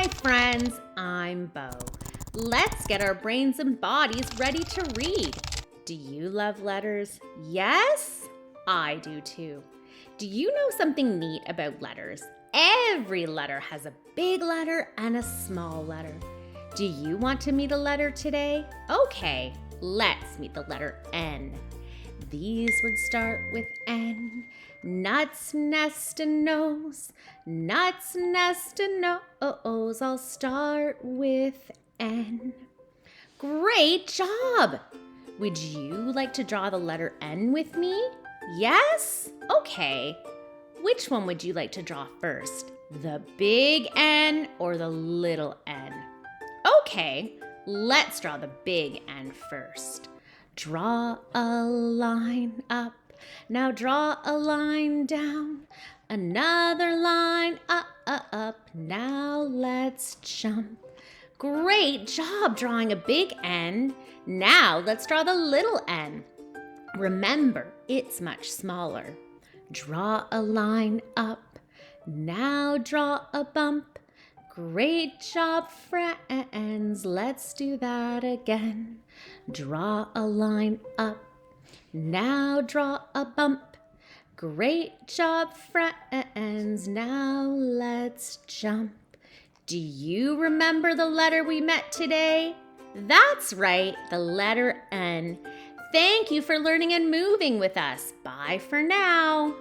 Hi friends, I'm Bo. Let's get our brains and bodies ready to read. Do you love letters? Yes? I do too. Do you know something neat about letters? Every letter has a big letter and a small letter. Do you want to meet a letter today? Okay, let's meet the letter N. These words start with N. Nuts, nest, and nose. Nuts, nest, and nose all start with N. Great job! Would you like to draw the letter N with me? Yes? Okay. Which one would you like to draw first? The big N or the little n? Okay, let's draw the big N first. Draw a line up. Now draw a line down. Another line up. Now let's jump. Great job drawing a big N. Now let's draw the little n. Remember, it's much smaller. Draw a line up. Now draw a bump. Great job, friends. Let's do that again. Draw a line up. Now draw a bump. Great job, friends. Now let's jump. Do you remember the letter we met today? That's right, the letter N. Thank you for learning and moving with us. Bye for now.